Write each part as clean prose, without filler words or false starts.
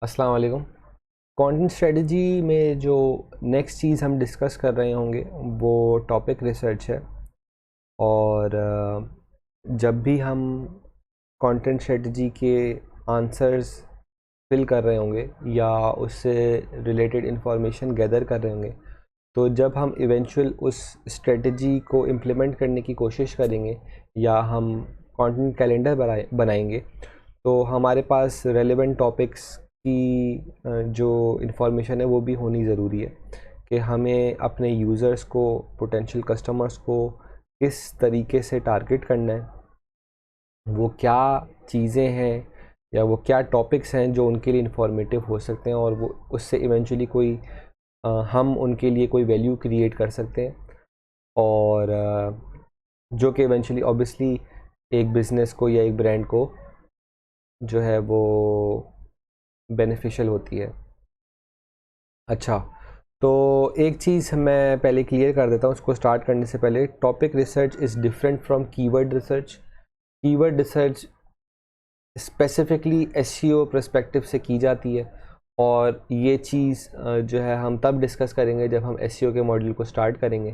अस्सलाम वालेकुम। Content strategy में जो नेक्स्ट चीज़ हम डिस्कस कर रहे होंगे वो टॉपिक रिसर्च है। और जब भी हम कंटेंट स्ट्रेटजी के आंसर्स फिल कर रहे होंगे या उससे रिलेटेड इंफॉर्मेशन गैदर कर रहे होंगे, तो जब हम इवेंचुअल उस स्ट्रेटजी को इम्प्लीमेंट करने की कोशिश करेंगे या हम कंटेंट कैलेंडर बनाएंगे, तो हमारे पास रेलेवेंट टॉपिक्स की जो इन्फॉर्मेशन है वो भी होनी ज़रूरी है कि हमें अपने यूज़र्स को, पोटेंशियल कस्टमर्स को किस तरीके से टारगेट करना है, वो क्या चीज़ें हैं या वो क्या टॉपिक्स हैं जो उनके लिए इन्फॉर्मेटिव हो सकते हैं और वो उससे इवेंचुअली कोई हम उनके लिए कोई वैल्यू क्रिएट कर सकते हैं। और जो कि इवेंचुअली ऑब्वियसली एक बिज़नेस को या एक ब्रांड को जो है वो बेनिफिशियल होती है। अच्छा, तो एक चीज़ मैं पहले क्लियर कर देता हूँ उसको स्टार्ट करने से पहले। Topic research is different from keyword research. Keyword research specifically SEO perspective से की जाती है और ये चीज़ जो है हम तब डिस्कस करेंगे जब हम एसईओ के मॉड्यूल को स्टार्ट करेंगे।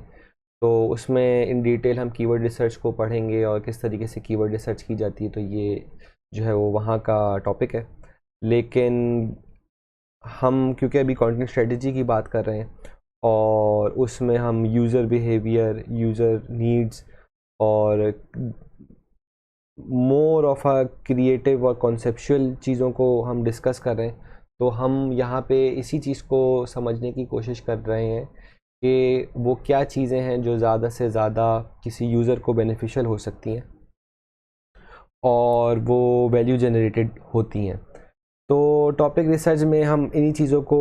तो उसमें इन डिटेल हम कीवर्ड रिसर्च को पढ़ेंगे और किस तरीके से कीवर्ड रिसर्च की जाती है, तो ये जो है वो वहाँ का टॉपिक है। लेकिन हम क्योंकि अभी कंटेंट स्ट्रेटजी की बात कर रहे हैं और उसमें हम यूज़र बिहेवियर, यूज़र नीड्स और मोर ऑफ अ क्रिएटिव और कॉन्सेप्चुअल चीज़ों को हम डिस्कस कर रहे हैं, तो हम यहाँ पे इसी चीज़ को समझने की कोशिश कर रहे हैं कि वो क्या चीज़ें हैं जो ज़्यादा से ज़्यादा किसी यूज़र को बेनिफिशियल हो सकती हैं और वो वैल्यू जनरेटेड होती हैं। तो टॉपिक रिसर्च में हम इन्हीं चीज़ों को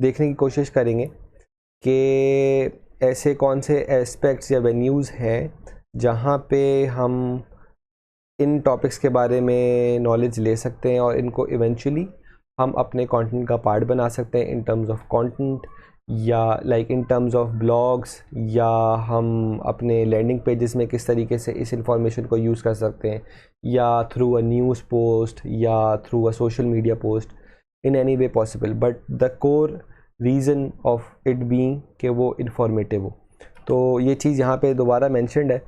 देखने की कोशिश करेंगे कि ऐसे कौन से एस्पेक्ट्स या वेन्यूज़ हैं जहाँ पे हम इन टॉपिक्स के बारे में नॉलेज ले सकते हैं और इनको इवेंचुअली हम अपने कंटेंट का पार्ट बना सकते हैं इन टर्म्स ऑफ कंटेंट या like in terms of blogs, या हम अपने लैंडिंग पेजेस में किस तरीके से इस इंफॉर्मेशन को यूज़ कर सकते हैं, या थ्रू अ न्यूज़ पोस्ट या through a social media post, in any way possible, but the core reason of it being कि वो इंफॉर्मेटिव हो। तो ये चीज़ यहाँ पे दोबारा मेंशन्ड है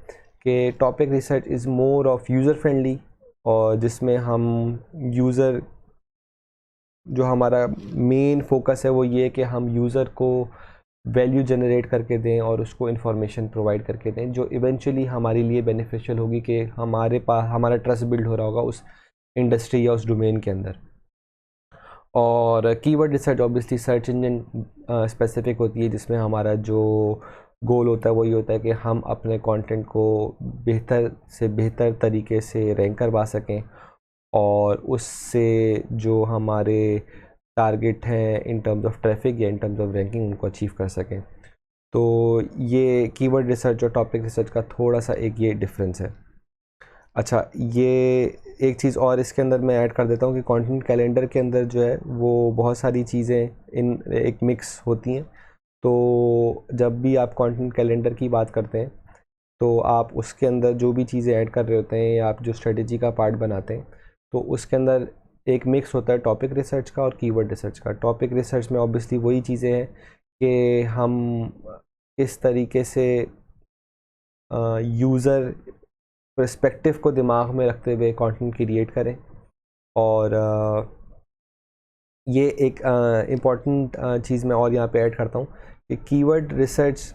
कि topic research is more of user friendly, और जिसमें हम यूज़र, जो हमारा मेन फोकस है वो ये कि हम यूज़र को वैल्यू जनरेट करके दें और उसको इन्फॉर्मेशन प्रोवाइड करके दें जो इवेंचुअली हमारे लिए बेनिफिशियल होगी, कि हमारे पास हमारा ट्रस्ट बिल्ड हो रहा होगा उस इंडस्ट्री या उस डोमेन के अंदर। और keyword research obviously search engine specific होती है, जिसमें हमारा जो गोल होता है वही होता है कि हम अपने कंटेंट को बेहतर से बेहतर तरीके से रैंक करवा सकें और उससे जो हमारे टारगेट हैं इन टर्म्स ऑफ ट्रैफिक या इन टर्म्स ऑफ रैंकिंग उनको अचीव कर सकें। तो ये कीवर्ड रिसर्च और टॉपिक रिसर्च का थोड़ा सा एक ये डिफरेंस है। अच्छा, ये एक चीज़ और इसके अंदर मैं ऐड कर देता हूँ कि कंटेंट कैलेंडर के अंदर जो है वो बहुत सारी चीज़ें इन एक मिक्स होती हैं। तो जब भी आप कंटेंट कैलेंडर की बात करते हैं तो आप उसके अंदर जो भी चीज़ें ऐड कर रहे होते हैं या आप जो स्ट्रेटजी का पार्ट बनाते हैं, तो उसके अंदर एक मिक्स होता है टॉपिक रिसर्च का और कीवर्ड रिसर्च का। टॉपिक रिसर्च में ऑब्वियसली वही चीज़ें हैं कि हम किस तरीके से यूज़र पर्सपेक्टिव को दिमाग में रखते हुए कंटेंट क्रिएट करें। और ये एक इम्पॉर्टेंट चीज़ मैं और यहाँ पे ऐड करता हूँ कि कीवर्ड रिसर्च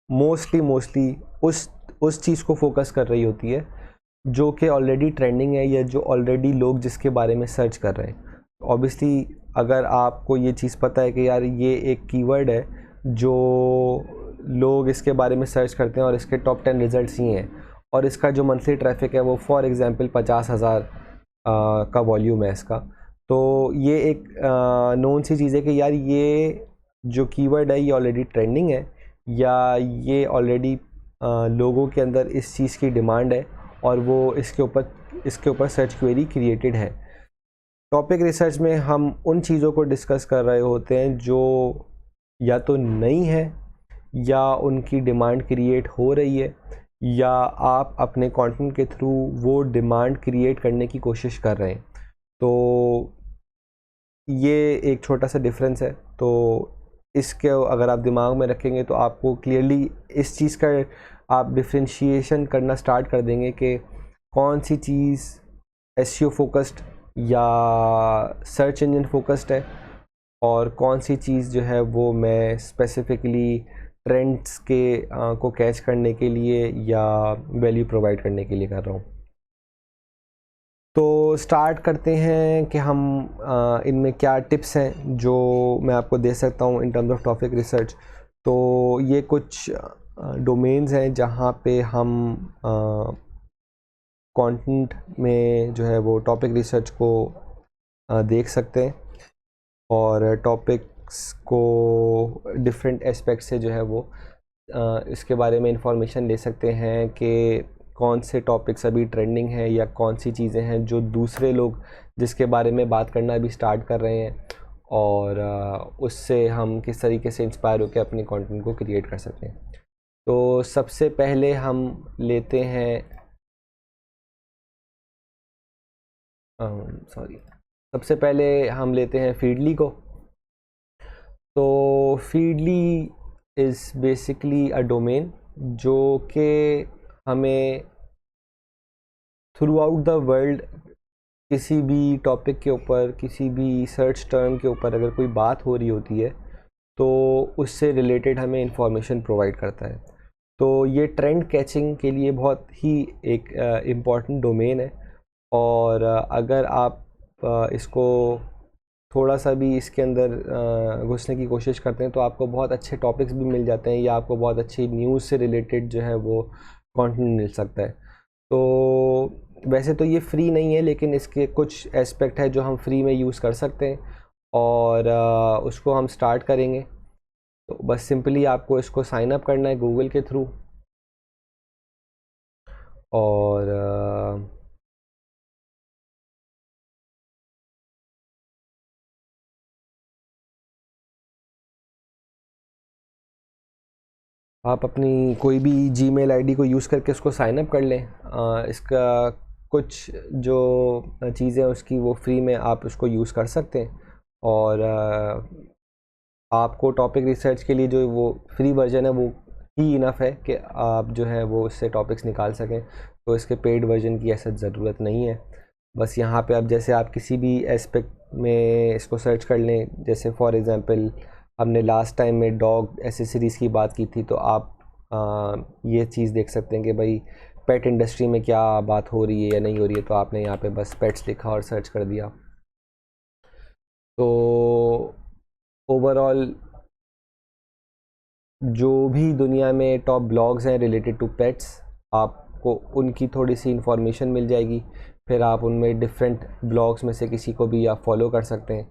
मोस्टली उस चीज़ को फोकस कर रही होती है जो कि ऑलरेडी ट्रेंडिंग है या जो ऑलरेडी लोग जिसके बारे में सर्च कर रहे हैं। ऑब्वियसली अगर आपको ये चीज़ पता है कि यार ये एक कीवर्ड है जो लोग इसके बारे में सर्च करते हैं और इसके टॉप 10 रिजल्ट्स ही हैं और इसका जो मंथली ट्रैफिक है वो फॉर एग्जांपल 50,000 का वॉल्यूम है इसका, तो ये एक नोन सी चीज़ है कि यार ये जो कीवर्ड है ये ऑलरेडी ट्रेंडिंग है या ये ऑलरेडी लोगों के अंदर इस चीज़ की डिमांड है और वो इसके ऊपर सर्च क्वेरी क्रिएटेड है। टॉपिक रिसर्च में हम उन चीज़ों को डिस्कस कर रहे होते हैं जो या तो नई है या उनकी डिमांड क्रिएट हो रही है या आप अपने कंटेंट के थ्रू वो डिमांड क्रिएट करने की कोशिश कर रहे हैं। तो ये एक छोटा सा डिफरेंस है। तो इसके अगर आप दिमाग में रखेंगे तो आपको क्लियरली इस चीज़ का आप डिफ्रेंशिएशन करना स्टार्ट कर देंगे कि कौन सी चीज़ एसईओ फोकस्ड या सर्च इंजन फोकस्ड है, और कौन सी चीज़ जो है वो मैं स्पेसिफिकली ट्रेंड्स के को कैच करने के लिए या वैल्यू प्रोवाइड करने के लिए कर रहा हूँ। तो स्टार्ट करते हैं कि हम इनमें क्या टिप्स हैं जो मैं आपको दे सकता हूँ in terms of topic research. तो ये कुछ डोमेन्स हैं जहाँ पे हम कंटेंट में जो है वो टॉपिक रिसर्च को देख सकते हैं और टॉपिक्स को डिफरेंट एस्पेक्ट से जो है वो इसके बारे में इंफॉर्मेशन ले सकते हैं कि कौन से टॉपिक्स अभी ट्रेंडिंग हैं या कौन सी चीज़ें हैं जो दूसरे लोग जिसके बारे में बात करना अभी स्टार्ट कर रहे हैं, और उससे हम किस तरीके से इंस्पायर होकर अपने कंटेंट को क्रिएट कर सकते हैं। तो सबसे पहले हम लेते हैं सबसे पहले हम लेते हैं फीडली को। तो Feedly is basically a domain जो कि हमें थ्रू आउट द वर्ल्ड किसी भी टॉपिक के ऊपर, किसी भी सर्च टर्म के ऊपर अगर कोई बात हो रही होती है तो उससे रिलेटेड हमें इंफॉर्मेशन प्रोवाइड करता है। तो ये ट्रेंड कैचिंग के लिए बहुत ही एक इम्पॉर्टेंट डोमेन है, और अगर आप इसको थोड़ा सा भी इसके अंदर घुसने की कोशिश करते हैं तो आपको बहुत अच्छे टॉपिक्स भी मिल जाते हैं या आपको बहुत अच्छी न्यूज़ से रिलेटेड जो है वो कंटेंट मिल सकता है। तो वैसे तो ये फ्री नहीं है, लेकिन इसके कुछ एस्पेक्ट है जो हम फ्री में यूज़ कर सकते हैं, और उसको हम स्टार्ट करेंगे। तो बस सिंपली आपको इसको साइन अप करना है गूगल के थ्रू, और आप अपनी कोई भी जीमेल आईडी को यूज़ करके उसको साइन अप कर लें। इसका कुछ जो चीज़ें उसकी वो फ्री में आप उसको यूज़ कर सकते हैं, और आपको टॉपिक रिसर्च के लिए जो वो फ्री वर्जन है वो ही इनफ है कि आप जो है वो उससे टॉपिक्स निकाल सकें। तो इसके पेड वर्जन की ऐसा ज़रूरत नहीं है। बस यहाँ पे अब जैसे आप किसी भी एस्पेक्ट में इसको सर्च कर लें, जैसे फॉर एग्ज़ाम्पल हमने लास्ट टाइम में डॉग एसेसरीज़ की बात की थी, तो आप ये चीज़ देख सकते हैं कि भाई पेट इंडस्ट्री में क्या बात हो रही है या नहीं हो रही है। तो आपने यहाँ पे बस पेट्स लिखा और सर्च कर दिया। तो ओवरऑल जो भी दुनिया में टॉप ब्लॉग्स हैं रिलेटेड टू पेट्स, आपको उनकी थोड़ी सी इंफॉर्मेशन मिल जाएगी। फिर आप उनमें डिफरेंट ब्लॉग्स में से किसी को भी आप फॉलो कर सकते हैं,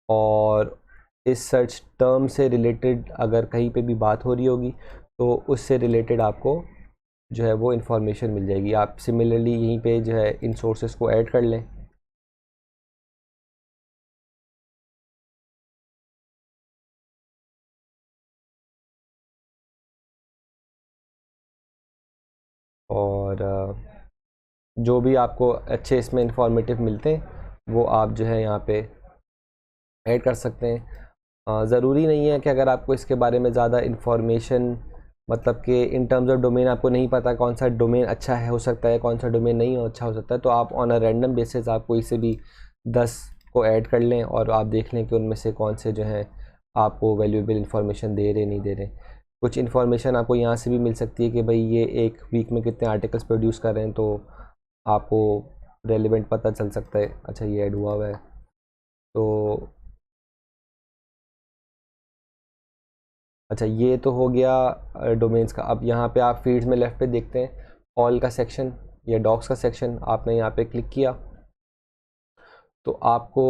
और इस सर्च टर्म से रिलेटेड अगर कहीं पे भी बात हो रही होगी तो उससे रिलेटेड आपको जो है वो इन्फॉर्मेशन मिल जाएगी। आप सिमिलरली यहीं पे जो है इन सोर्सेज को ऐड कर लें। और जो भी आपको अच्छे इसमें इंफॉर्मेटिव मिलते हैं वो आप जो है यहाँ पे ऐड कर सकते हैं। ज़रूरी नहीं है कि अगर आपको इसके बारे में ज़्यादा इन्फॉर्मेशन, मतलब कि इन टर्म्स ऑफ डोमेन आपको नहीं पता कौन सा डोमेन अच्छा है हो सकता है, कौन सा डोमेन नहीं अच्छा हो सकता है, तो आप ऑन अ रैंडम बेसिस आप कोई से भी 10 को ऐड कर लें और आप देख लें कि उनमें से कौन से जो हैं आपको वैल्यूएबल इन्फॉर्मेशन दे रहे नहीं दे रहे। कुछ इन्फॉर्मेशन आपको यहाँ से भी मिल सकती है कि भाई ये एक वीक में कितने आर्टिकल्स प्रोड्यूस कर रहे हैं, तो आपको रेलिवेंट पता चल सकता है। अच्छा, ये ऐड हुआ है। तो अच्छा, ये तो हो गया डोमेन्स का। अब यहाँ पे आप फील्ड्स में लेफ्ट पे देखते हैं ऑल का सेक्शन या डॉक्स का सेक्शन। आपने यहाँ पे क्लिक किया तो आपको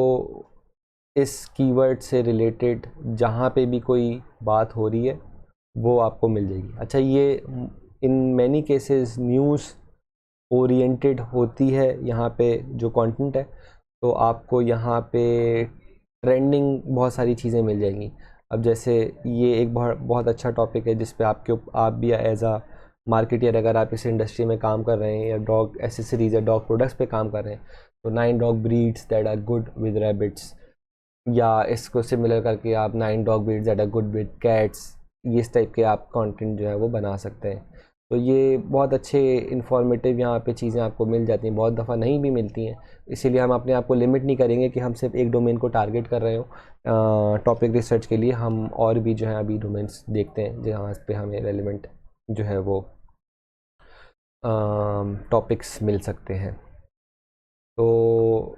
इस कीवर्ड से रिलेटेड जहाँ पे भी कोई बात हो रही है वो आपको मिल जाएगी। अच्छा, ये in many cases news oriented होती है यहाँ पे जो कंटेंट है, तो आपको यहाँ पे ट्रेंडिंग बहुत सारी चीज़ें मिल जाएंगी। अब जैसे ये एक बहुत अच्छा टॉपिक है जिस पे आप भी एज आ मार्केटियर अगर आप इस इंडस्ट्री में काम कर रहे हैं या डॉग एसेसरीज या डॉग प्रोडक्ट्स पे काम कर रहे हैं, तो 9 dog breeds that are good with rabbits, या इसको सिमिलर करके आप 9 dog breeds that are good with cats, ये इस टाइप के आप कंटेंट जो है वो बना सकते हैं। तो ये बहुत अच्छे इन्फॉर्मेटिव यहाँ पे चीज़ें आपको मिल जाती हैं, बहुत दफ़ा नहीं भी मिलती हैं, इसीलिए हम अपने आप को लिमिट नहीं करेंगे कि हम सिर्फ एक डोमेन को टारगेट कर रहे हो। टॉपिक रिसर्च के लिए हम और भी जो है अभी डोमेन्स देखते हैं जहाँ पे हमें रेलिवेंट जो है वो टॉपिक्स मिल सकते हैं। तो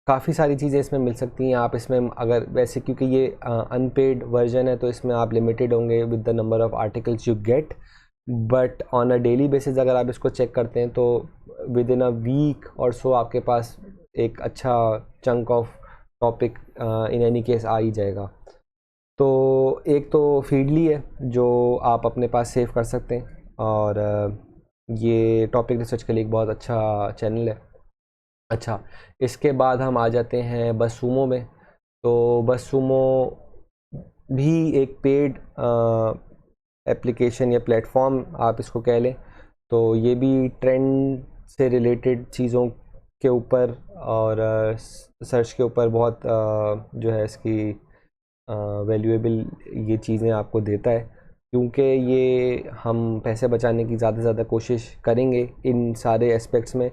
काफ़ी सारी चीज़ें इसमें मिल सकती हैं। आप इसमें अगर वैसे, क्योंकि ये अनपेड वर्जन है, तो इसमें आप लिमिटेड होंगे with the number of articles you get, but on a daily basis अगर आप इसको चेक करते हैं तो विद इन अ वीक और सो आपके पास एक अच्छा chunk of topic in any case आ ही जाएगा। तो एक तो फीडली है जो आप अपने पास सेव कर सकते हैं, और ये टॉपिक रिसर्च के लिए एक बहुत अच्छा चैनल है। अच्छा, इसके बाद हम आ जाते हैं बससूमो में। तो बससूमो भी एक पेड एप्लीकेशन या प्लेटफॉर्म आप इसको कह लें। तो ये भी ट्रेंड से रिलेटेड चीज़ों के ऊपर और सर्च के ऊपर बहुत जो है इसकी वैल्यूएबल ये चीज़ें आपको देता है, क्योंकि ये हम पैसे बचाने की ज़्यादा से ज़्यादा कोशिश करेंगे इन सारे एस्पेक्ट्स में।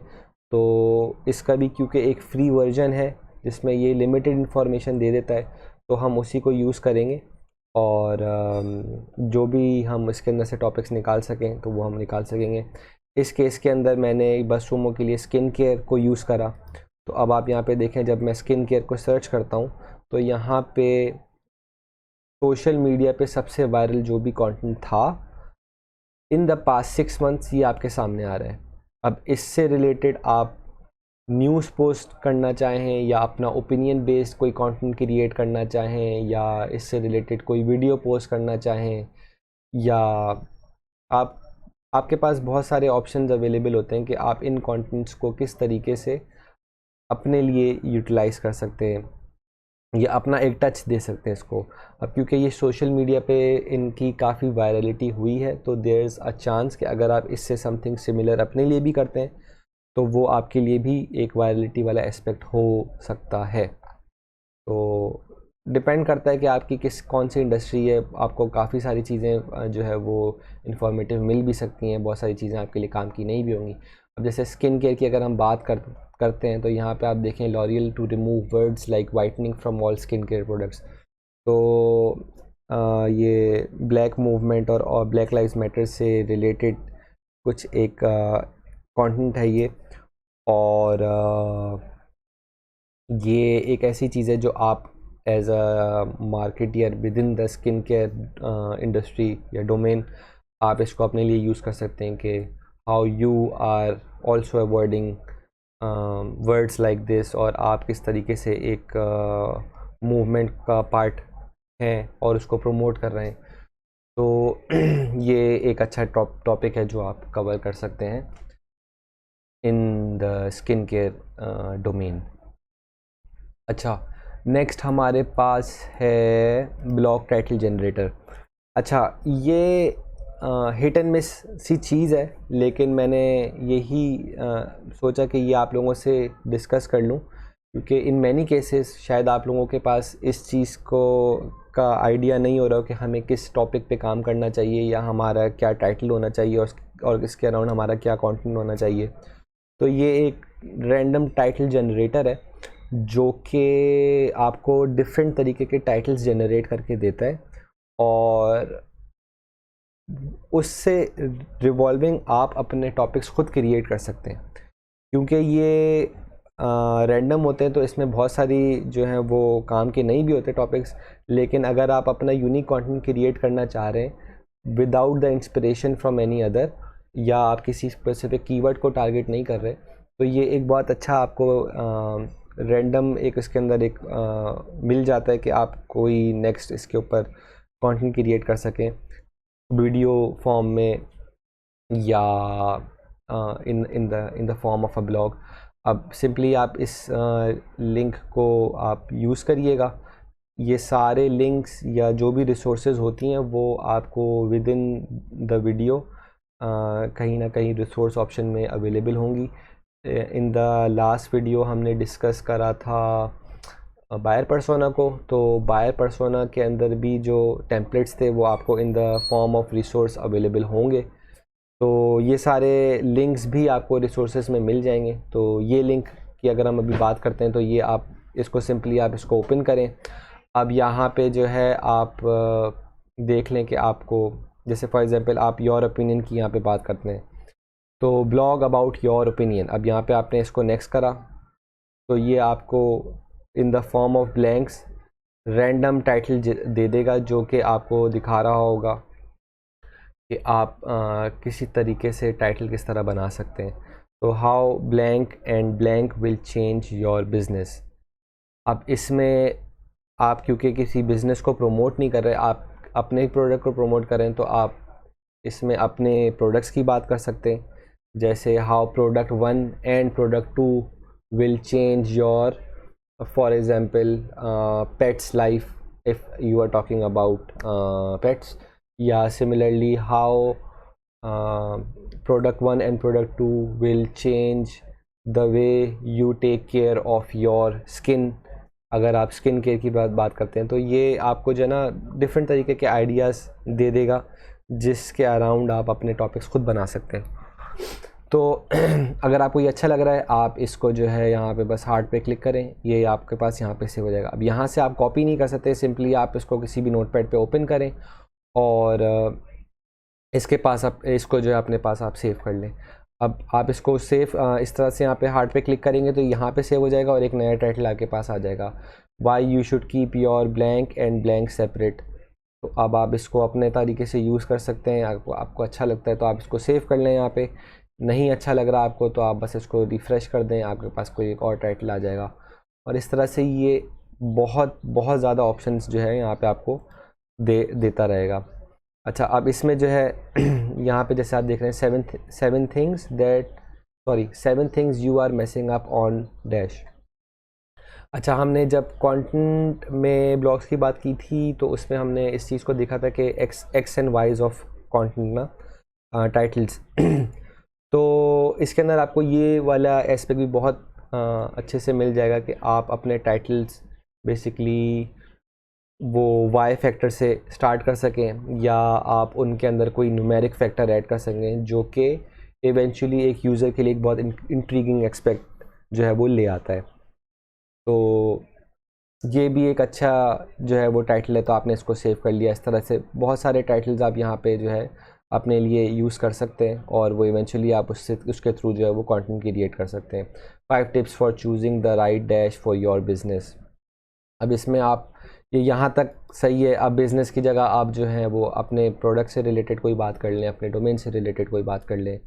तो इसका भी क्योंकि एक फ्री वर्जन है जिसमें ये लिमिटेड इन्फॉर्मेशन दे देता है, तो हम उसी को यूज़ करेंगे, और जो भी हम इसके अंदर से टॉपिक्स निकाल सकें तो वो हम निकाल सकेंगे। इस केस के अंदर मैंने बससूमो के लिए स्किन केयर को यूज़ करा। तो अब आप यहाँ पे देखें, जब मैं स्किन केयर को सर्च करता हूँ तो यहाँ पे सोशल मीडिया पे सबसे वायरल जो भी कंटेंट था इन द पास्ट 6 मंथ्स ये आपके सामने आ रहा है। अब इससे रिलेटेड आप न्यूज़ पोस्ट करना चाहें, या अपना ओपिनियन बेस्ड कोई कंटेंट क्रिएट करना चाहें, या इससे रिलेटेड कोई वीडियो पोस्ट करना चाहें, या आप आपके पास बहुत सारे ऑप्शंस अवेलेबल होते हैं कि आप इन कंटेंट्स को किस तरीके से अपने लिए यूटिलाइज़ कर सकते हैं या अपना एक टच दे सकते हैं इसको। अब क्योंकि ये सोशल मीडिया पे इनकी काफ़ी वायरलिटी हुई है, तो देयर इज़ अ चांस कि अगर आप इससे समथिंग सिमिलर अपने लिए भी करते हैं तो वो आपके लिए भी एक वायरलिटी वाला एस्पेक्ट हो सकता है। तो डिपेंड करता है कि आपकी कौन सी इंडस्ट्री है। आपको काफ़ी सारी चीज़ें जो है वो इन्फॉर्मेटिव मिल भी सकती हैं, बहुत सारी चीज़ें आपके लिए काम की नहीं भी होंगी। अब जैसे स्किन केयर की अगर हम बात करते हैं तो यहाँ पे आप देखें, L'Oreal to remove words like whitening from all skin care products. तो ये ब्लैक मूवमेंट और ब्लैक लाइव्स मैटर से रिलेटेड कुछ एक कंटेंट है ये, और ये एक ऐसी चीज़ है जो आप as a marketeer within the skin care industry या डोमेन आप इसको अपने लिए यूज़ कर सकते हैं कि how you are also avoiding words like this, और आप किस तरीके से एक मूवमेंट का पार्ट हैं और उसको प्रमोट कर रहे हैं। तो ये एक अच्छा टॉपिक है जो आप कवर कर सकते हैं इन द स्किन केयर डोमेन। अच्छा, नेक्स्ट हमारे पास है ब्लॉग टाइटल जनरेटर। अच्छा, ये हिट एंड मिस सी चीज़ है, लेकिन मैंने यही सोचा कि ये आप लोगों से डिस्कस कर लूँ, क्योंकि इन मैनी केसेस शायद आप लोगों के पास इस चीज़ का आइडिया नहीं हो रहा हो कि हमें किस टॉपिक पे काम करना चाहिए, या हमारा क्या टाइटल होना चाहिए, और इसके अराउंड हमारा क्या कंटेंट होना चाहिए। तो ये एक रैंडम टाइटल जनरेटर है जो कि आपको डिफरेंट तरीके के टाइटल्स जनरेट करके देता है, और उससे रिवॉल्विंग आप अपने टॉपिक्स खुद क्रिएट कर सकते हैं। क्योंकि ये रैंडम होते हैं तो इसमें बहुत सारी जो हैं वो काम के नहीं भी होते टॉपिक्स, लेकिन अगर आप अपना यूनिक कंटेंट क्रिएट करना चाह रहे हैं without the inspiration from any other, या आप किसी स्पेसिफिक कीवर्ड को टारगेट नहीं कर रहे, तो ये एक बहुत अच्छा आपको रैंडम एक इसके अंदर एक मिल जाता है कि आप कोई नेक्स्ट इसके ऊपर कंटेंट क्रिएट कर सकें वीडियो फॉर्म में, या इन the form of a blog. अब सिंपली आप इस लिंक को आप यूज़ करिएगा। ये सारे लिंक्स या जो भी रिसोर्सेज होती हैं वो आपको विद इन द वीडियो कहीं ना कहीं रिसोर्स ऑप्शन में अवेलेबल होंगी। इन द लास्ट वीडियो हमने डिस्कस करा था बायर पर्सोना को। तो बायर पर्सोना के अंदर भी जो टेम्पलेट्स थे वो आपको in the form of resource available होंगे। तो ये सारे लिंक्स भी आपको रिसोर्सेज में मिल जाएंगे। तो ये लिंक की अगर हम अभी बात करते हैं तो ये आप इसको सिंपली आप इसको ओपन करें। अब यहाँ पे जो है आप देख लें कि आपको जैसे फॉर एग्जांपल आप योर ओपिनियन की यहाँ पे बात करते हैं तो ब्लॉग अबाउट योर ओपिनियन, अब यहाँ पे आपने इसको नेक्स्ट करा तो ये आपको in the form of blanks random title दे देगा जो कि आपको दिखा रहा होगा कि आप किसी तरीके से टाइटल किस तरह बना सकते हैं। तो how blank and blank will change your business. अब इसमें आप क्योंकि किसी बिज़नेस को प्रमोट नहीं कर रहे, आप अपने प्रोडक्ट को प्रमोट करें तो आप इसमें अपने प्रोडक्ट्स की बात कर सकते हैं। जैसे how product 1 and product 2 will change your, for example pets life if you are talking about pets, या similarly how product 1 and product 2 will change the way you take care of your skin. अगर आप skin care की बात करते हैं तो ये आपको जो है ना डिफरेंट तरीके के आइडियाज़ दे देगा जिसके अराउंड आप अपने टॉपिक्स खुद बना सकते हैं। तो अगर आपको ये अच्छा लग रहा है आप इसको जो है यहाँ पे बस हार्ट पे क्लिक करें, ये आपके पास यहाँ पे सेव हो जाएगा। अब यहाँ से आप कॉपी नहीं कर सकते, सिंपली आप इसको किसी भी नोटपैड पे ओपन करें और इसके पास आप इसको जो है अपने पास आप सेव कर लें। अब आप इसको सेव इस तरह से यहाँ पे हार्ट पे क्लिक करेंगे तो यहाँ पे सेव हो जाएगा और एक नया टाइटल आपके पास आ जाएगा, why you should keep your blank and blank separate. तो अब आप इसको अपने तरीके से यूज़ कर सकते हैं। आपको अच्छा लगता है तो आप इसको सेव कर लें। यहाँ पे नहीं अच्छा लग रहा आपको तो आप बस इसको रिफ़्रेश कर दें, आपके पास कोई एक और टाइटल आ जाएगा। और इस तरह से ये बहुत ज़्यादा ऑप्शंस जो है यहाँ पे आपको देता रहेगा। अच्छा, अब इसमें जो है यहाँ पे जैसे आप देख रहे हैं seven things you are messing up on dash. अच्छा, हमने जब कंटेंट में ब्लॉग्स की बात की थी तो उसमें हमने इस चीज़ को देखा था कि x and wise of content ना टाइटल्स तो इसके अंदर आपको ये वाला एस्पेक्ट भी बहुत अच्छे से मिल जाएगा कि आप अपने टाइटल्स बेसिकली वो वाई फैक्टर से स्टार्ट कर सकें या आप उनके अंदर कोई न्यूमेरिक फैक्टर ऐड कर सकें जो कि इवेंचुअली एक यूज़र के लिए एक बहुत इंट्रीगिंग एस्पेक्ट जो है वो ले आता है। तो ये भी एक अच्छा जो है वो टाइटल है, तो आपने इसको सेव कर लिया। इस तरह से बहुत सारे टाइटल्स आप यहाँ पे जो है अपने लिए यूज़ कर सकते हैं और वो इवेंचुअली आप उसके थ्रू जो है वो कंटेंट क्रिएट कर सकते हैं। 5 tips for choosing the right dash for your business. अब इसमें आप ये यहाँ तक सही है। अब बिज़नेस की जगह आप जो है वो अपने प्रोडक्ट से रिलेटेड कोई बात कर लें, अपने डोमेन से रिलेटेड कोई बात कर लें।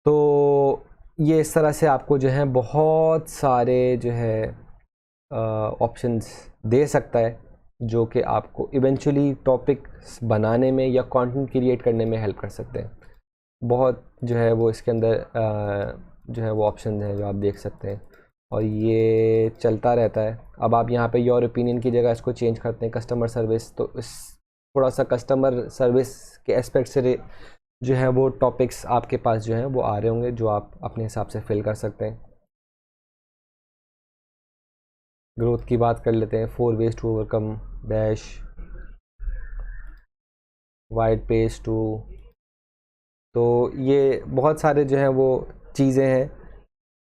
तो ये इस तरह से आपको जो है बहुत सारे जो है ऑप्शंस दे सकता है जो कि आपको इवेंचुअली टॉपिक्स बनाने में या कंटेंट क्रिएट करने में हेल्प कर सकते हैं। बहुत जो है वो इसके अंदर जो है वो ऑप्शन हैं जो आप देख सकते हैं और ये चलता रहता है। अब आप यहाँ पे योर ओपिनियन की जगह इसको चेंज करते हैं कस्टमर सर्विस, तो इस थोड़ा सा कस्टमर सर्विस के एस्पेक्ट से जो है वो टॉपिक्स आपके पास जो हैं वो आ रहे होंगे जो आप अपने हिसाब से फिल कर सकते हैं। ग्रोथ की बात कर लेते हैं, 4 ways to overcome dash, wide page two. तो ये बहुत सारे जो हैं वो चीज़ें हैं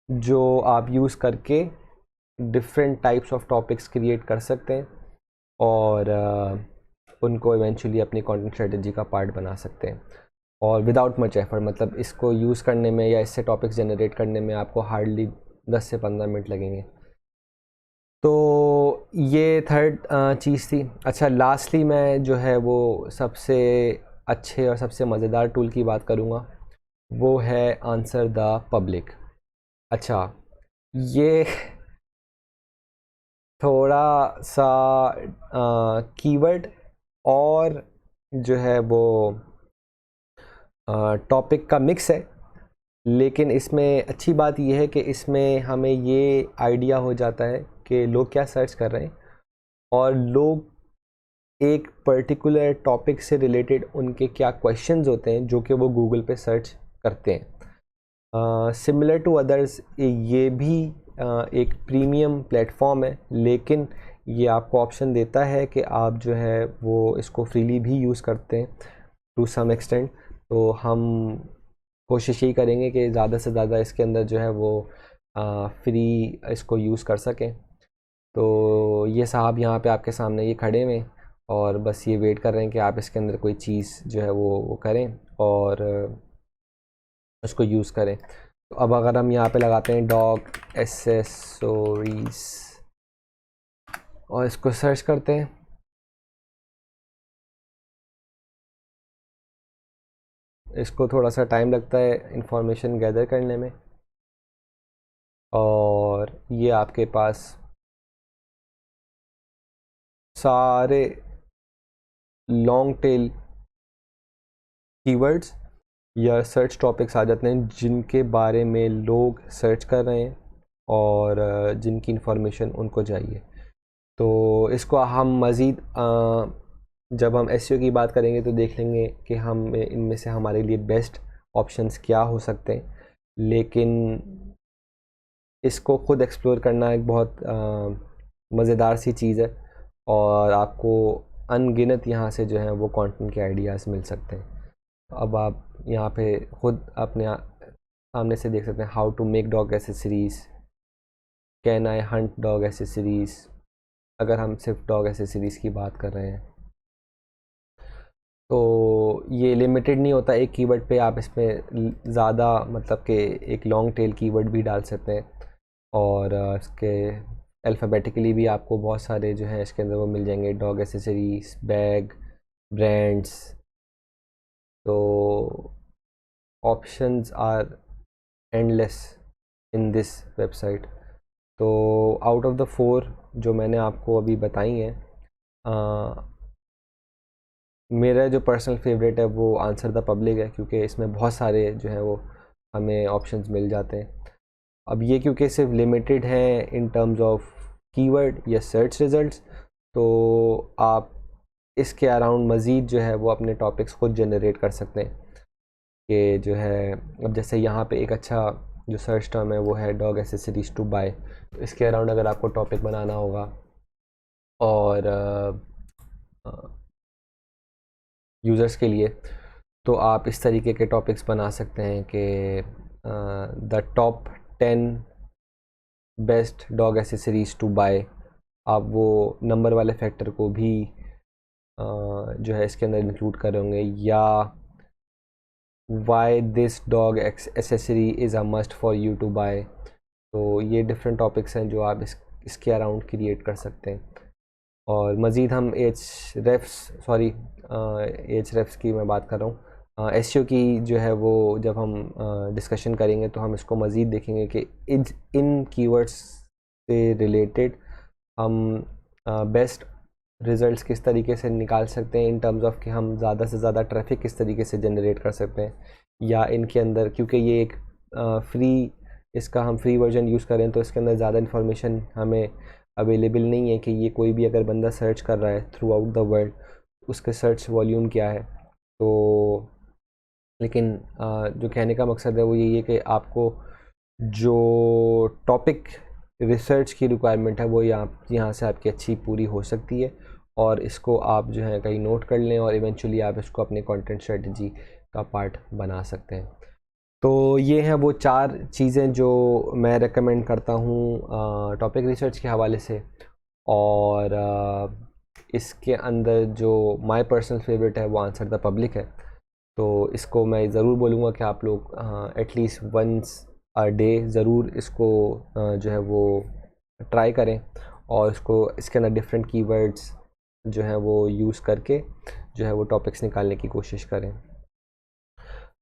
जो आप यूज़ करके different types of topics create कर सकते हैं और उनको इवेंचुअली अपनी कंटेंट स्ट्रेटजी का पार्ट बना सकते हैं और विदाउट मच एफर्ट। मतलब इसको यूज़ करने में या इससे टॉपिक्स जनरेट करने में आपको हार्डली 10 से 15 मिनट लगेंगे। तो ये थर्ड चीज़ थी। अच्छा, लास्टली मैं जो है वो सबसे अच्छे और सबसे मज़ेदार टूल की बात करूँगा, वो है आंसर द पब्लिक। अच्छा, ये थोड़ा सा कीवर्ड और जो है वो टॉपिक का मिक्स है, लेकिन इसमें अच्छी बात यह है कि इसमें हमें ये आइडिया हो जाता है कि लोग क्या सर्च कर रहे हैं और लोग एक पर्टिकुलर टॉपिक से रिलेटेड उनके क्या क्वेश्चंस होते हैं जो कि वो गूगल पे सर्च करते हैं। सिमिलर टू अदर्स ये भी एक प्रीमियम प्लेटफॉर्म है, लेकिन ये आपको ऑप्शन देता है कि आप जो है वो इसको फ्रीली भी यूज़ करते हैं टू सम एक्सटेंट। तो हम कोशिश यही करेंगे कि ज़्यादा से ज़्यादा इसके अंदर जो है वो फ्री इसको यूज़ कर सकें। तो ये साहब यहाँ पे आपके सामने ये खड़े हुए हैं और बस ये वेट कर रहे हैं कि आप इसके अंदर कोई चीज़ जो है वो करें और उसको यूज़ करें। तो अब अगर हम यहाँ पे लगाते हैं डॉग एसेसरीज और इसको सर्च करते हैं, इसको थोड़ा सा टाइम लगता है इंफॉर्मेशन गैदर करने में, और ये आपके पास सारे लॉन्ग टेल कीवर्ड्स या सर्च टॉपिक्स आ जाते हैं जिनके बारे में लोग सर्च कर रहे हैं और जिनकी इंफॉर्मेशन उनको चाहिए। तो इसको हम मज़ीद जब हम एसईओ की बात करेंगे तो देख लेंगे कि हम इनमें से हमारे लिए बेस्ट ऑप्शंस क्या हो सकते हैं, लेकिन इसको ख़ुद एक्सप्लोर करना एक बहुत मज़ेदार सी चीज़ है और आपको अनगिनत यहाँ से जो है वो कंटेंट के आइडियाज़ मिल सकते हैं। अब आप यहाँ पे ख़ुद अपने सामने से देख सकते हैं, how to make dog accessories, can I hunt dog accessories, अगर हम सिर्फ डॉग एसेसरीज़ की बात कर रहे हैं। तो ये लिमिटेड नहीं होता एक कीवर्ड पे, आप इसमें ज़्यादा मतलब कि एक लॉन्ग टेल कीवर्ड भी डाल सकते हैं और इसके अल्फ़ाबेटिकली भी आपको बहुत सारे जो हैं इसके अंदर वो मिल जाएंगे, डॉग एसेसरीज़, बैग, ब्रांड्स। तो options are endless in this website. तो आउट ऑफ द 4 जो मैंने आपको अभी बताई हैं, मेरा जो पर्सनल फेवरेट है वो आंसर द पब्लिक है, क्योंकि इसमें बहुत सारे जो हैं वो हमें ऑप्शंस मिल जाते हैं। अब ये क्योंकि सिर्फ लिमिटेड हैं इन टर्म्स ऑफ कीवर्ड या सर्च रिजल्ट्स, तो आप इसके अराउंड मज़ीद जो है वो अपने टॉपिक्स खुद जनरेट कर सकते हैं कि जो है, अब जैसे यहाँ पे एक अच्छा जो सर्च टर्म है वो है डॉग एसेसरीज टू बाय। तो इसके अराउंड अगर आपको टॉपिक बनाना होगा और यूज़र्स के लिए, तो आप इस तरीके के टॉपिक्स बना सकते हैं कि the top 10 best dog accessories to buy. आप वो नंबर वाले फैक्टर को भी जो है इसके अंदर इंक्लूड करेंगे, या why this dog accessory is a must for you to buy. तो ये डिफरेंट टॉपिक्स हैं जो आप इसके अराउंड क्रिएट कर सकते हैं। और मज़ीद हम एच रेफ्स की मैं बात कर रहा हूँ, एसईओ की जो है वो जब हम डिस्कशन करेंगे तो हम इसको मज़ीद देखेंगे कि इन कीवर्ड्स से रिलेटेड हम बेस्ट रिज़ल्ट्स किस तरीके से निकाल सकते हैं इन टर्म्स ऑफ कि हम ज़्यादा से ज़्यादा ट्रैफिक किस तरीके से जनरेट कर सकते हैं, या इनके अंदर क्योंकि ये एक इसका हम फ्री वर्जन यूज़ करें तो इसके अंदर ज़्यादा इन्फॉर्मेशन हमें अवेलेबल नहीं है कि ये कोई भी अगर बंदा सर्च कर रहा है थ्रू आउट द वर्ल्ड उसके सर्च वॉल्यूम क्या है। तो लेकिन जो कहने का मकसद है वो यही है कि आपको जो टॉपिक रिसर्च की रिक्वायरमेंट है वो यहाँ से आपकी अच्छी पूरी हो सकती है, और इसको आप जो है कहीं नोट कर लें और इवेंचुअली आप इसको अपने कंटेंट स्ट्रेटजी का पार्ट बना सकते हैं। तो ये हैं वो 4 चीज़ें जो मैं रेकमेंड करता हूँ टॉपिक रिसर्च के हवाले से, और इसके अंदर जो माय पर्सनल फेवरेट है वो आंसर द पब्लिक है। तो इसको मैं ज़रूर बोलूँगा कि आप लोग एटलीस्ट वंस अ डे ज़रूर इसको जो है वो ट्राई करें और इसको इसके अंदर डिफरेंट कीवर्ड्स जो है वो यूज़ करके जो है वो टॉपिक्स निकालने की कोशिश करें।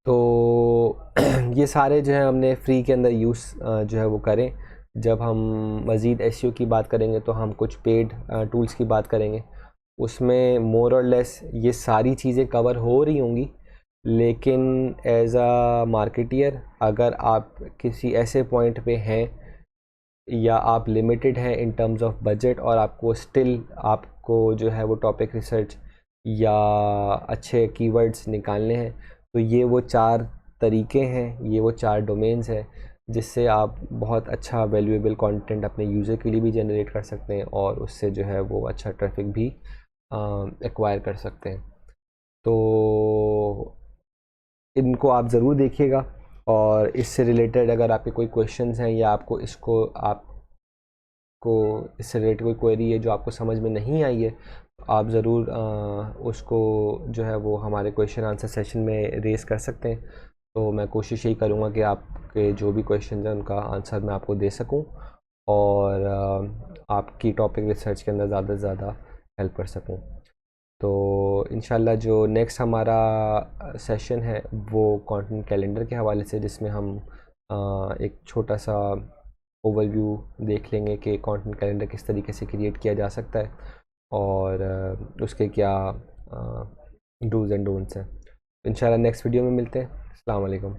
तो ये सारे जो है हमने फ्री के अंदर यूज़ जो है वो करें। जब हम मज़ीद एसईओ की बात करेंगे तो हम कुछ पेड टूल्स की बात करेंगे, उसमें मोर और लेस ये सारी चीज़ें कवर हो रही होंगी, लेकिन एज आ मार्केटियर अगर आप किसी ऐसे पॉइंट पे हैं या आप लिमिटेड हैं इन टर्म्स ऑफ बजट और आपको स्टिल आपको जो है वो टॉपिक रिसर्च या अच्छे कीवर्ड्स निकालने हैं, तो ये वो 4 तरीके हैं, ये वो 4 डोमेन्स हैं जिससे आप बहुत अच्छा वैल्यूएबल कंटेंट अपने यूज़र के लिए भी जनरेट कर सकते हैं और उससे जो है वो अच्छा ट्रैफिक भी एक्वायर कर सकते हैं। तो इनको आप ज़रूर देखिएगा, और इससे रिलेटेड अगर आपके कोई क्वेश्चंस हैं या आपको इससे रिलेटेड कोई क्वेरी है जो आपको समझ में नहीं आई है, तो आप ज़रूर उसको जो है वो हमारे क्वेश्चन आंसर सेशन में रेज़ कर सकते हैं। तो मैं कोशिश यही करूँगा कि आपके जो भी क्वेश्चन हैं उनका आंसर मैं आपको दे सकूँ और आपकी टॉपिक रिसर्च के अंदर ज़्यादा से ज़्यादा हेल्प कर सकूँ। तो इंशाल्लाह जो नेक्स्ट हमारा सेशन है वो कंटेंट कैलेंडर के हवाले से, जिसमें हम एक छोटा सा ओवरव्यू देख लेंगे कि कंटेंट कैलेंडर किस तरीके से क्रिएट किया जा सकता है और उसके क्या डूज़ एंड डोंट्स हैं। इंशाल्लाह नेक्स्ट वीडियो में मिलते हैं। अस्सलाम वालेकुम।